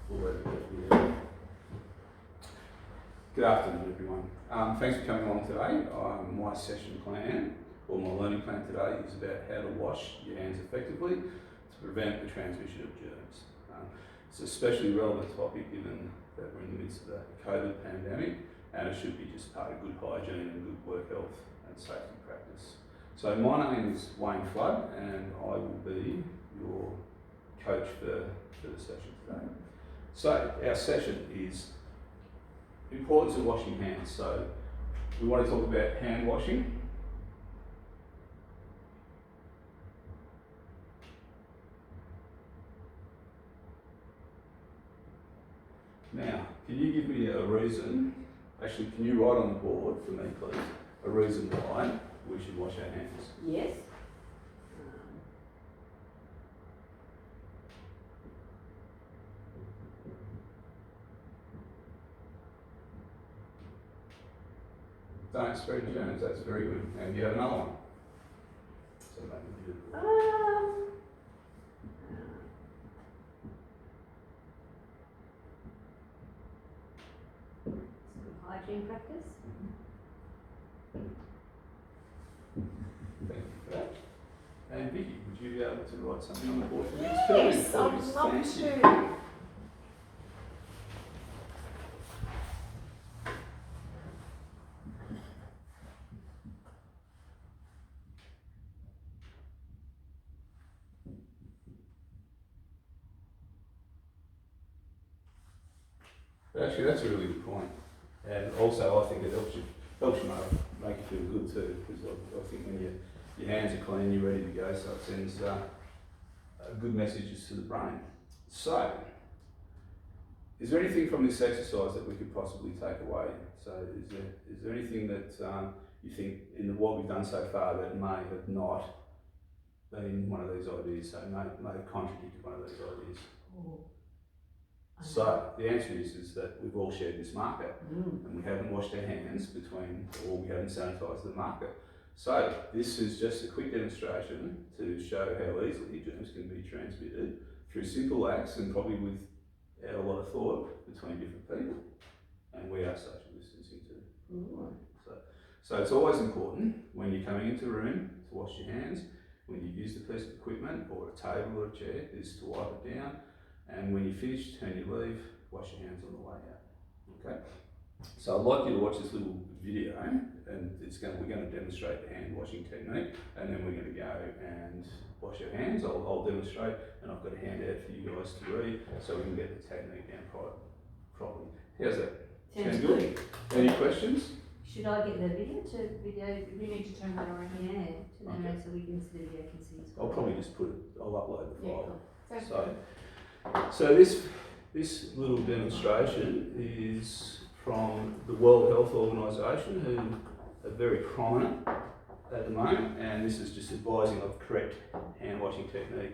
Good afternoon, everyone. Thanks for coming along today. My session plan, or my learning plan today, is about how to wash your hands effectively to prevent the transmission of germs. It's an especially relevant topic given that we're in the midst of the COVID pandemic, and it should be just part of good hygiene and good work health and safety practice. So my name is Wayne Flood, and I will be your coach for the session today. So our session is importance of washing hands. So we want to talk about hand washing. Now, can you give me a reason, actually can you write on the board for me please, a reason why we should wash our hands? Yes. Don't spread germs, that's very good. And you have another one. So maybe you Some hygiene practice. Thank you for that. And Vicky, would you be able to write something on the board for me? Yes, I would love to. Actually, that's a really good point. And also, I think it helps you make you feel good too, because I think when your hands are clean, you're ready to go, so it sends good messages to the brain. So, is there anything from this exercise that we could possibly take away? So, is there anything that you think in what we've done so far that may have not been one of these ideas, so may have contradicted one of these ideas? Oh, So the answer is that we've all shared this marker and we haven't washed our hands between, or we haven't sanitised the marker. So this is just a quick demonstration to show how easily germs can be transmitted through simple acts and probably without a lot of thought between different people. And we are social distancing too. So it's always important when you're coming into a room to wash your hands, when you've used a piece of equipment or a table or a chair, is to wipe it down. And when you finish, turn your leave, wash your hands on the way out. Okay? So I'd like you to watch this little video, and we're going to demonstrate the hand washing technique, and then we're going to go and wash our hands. I'll demonstrate, and I've got a handout for you guys to read, so we can get the technique down properly. How's that? sounds Sound good. Any questions? Should I get the video? You need to turn that around. Yeah, turn that Okay. around so the video can see as well. I'll probably just I'll upload the Yeah, file. cool. So this little demonstration is from the World Health Organisation, who are very prominent at the moment, and this is just advising of correct hand washing technique.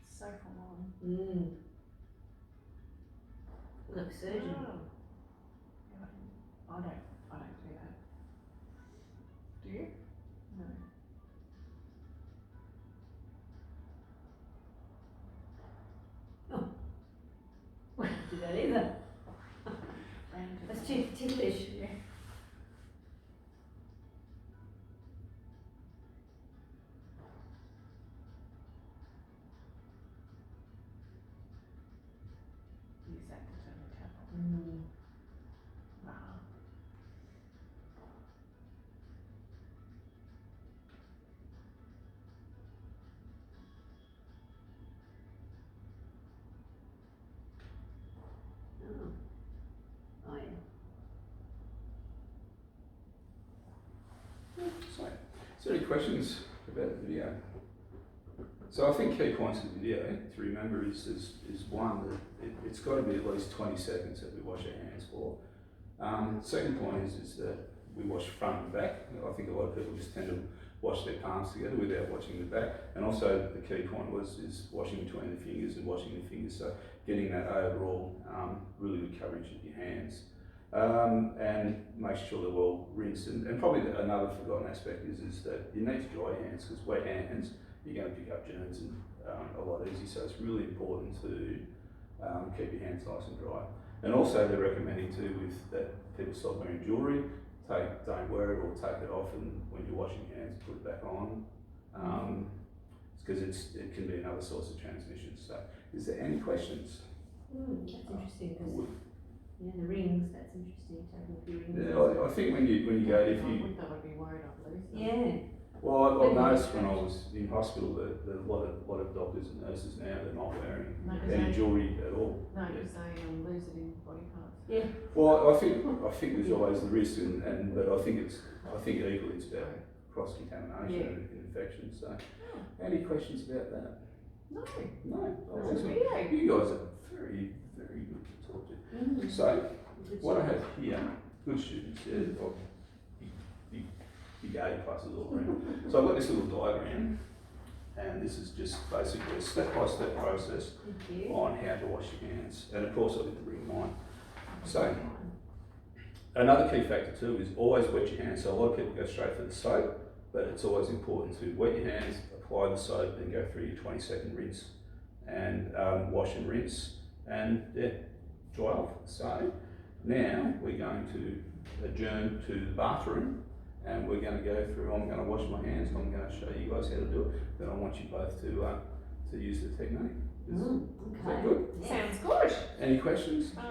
So full Look, surgeon. on. I don't do that. Do you? No. Wouldn't do that either. That's too ticklish. Yeah. Use that to turn the tap on. Wow. Oh yeah. So, is there any questions about the video? So I think key points of the video to remember is one, that it's got to be at least 20 seconds that we wash our hands for. Second point is that we wash front and back. I think a lot of people just tend to wash their palms together without washing the back. And also the key point is washing between the fingers and washing the fingers. So getting that overall really good coverage of your hands. And make sure they're well rinsed. And probably another forgotten aspect is that you need to dry your hands, because wet hands, you're going to pick up germs and a lot easier. So it's really important to keep your hands nice and dry. And also they're recommending too that people stop wearing jewellery. Don't wear it or take it off, and when you're washing your hands, put it back on. Because it can be another source of transmission. So is there any questions? That's interesting, because the rings, that's interesting, taking a few rings. Yeah, I think when you go, if you... I would be worried I'd lose them. Yeah. Well, I noticed when I was in hospital that a lot of doctors and nurses now, they're not wearing any jewellery at all. No, because they lose it in body parts. Yeah. Well, I think there's always the risk, but I think equally it's about cross contamination and infection. So, any questions about that? No. No. That's a video. You guys are very, very good to talk to. So, what I have here, good students, big A pluses all around. So I've got this little diagram, and this is just basically a step-by-step process on how to wash your hands. And of course I've got the ring line. So, another key factor too is always wet your hands. So a lot of people go straight for the soap, but it's always important to wet your hands, apply the soap, then go through your 20-second rinse, and wash and rinse, and dry off. So now we're going to adjourn to the bathroom, and we're going to go through. I'm going to wash my hands, and I'm going to show you guys how to do it. Then I want you both to use the technique. Is that good? Sounds good. Any questions? No,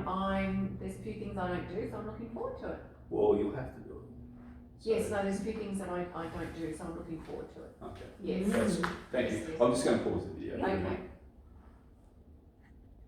I'm. There's a few things I don't do, so I'm looking forward to it. Well, you'll have to do it. So, Yes, no, there's a few things that I don't do, so I'm looking forward to it. Okay. Yes. That's, thank you. I'm just going to pause the video. Okay.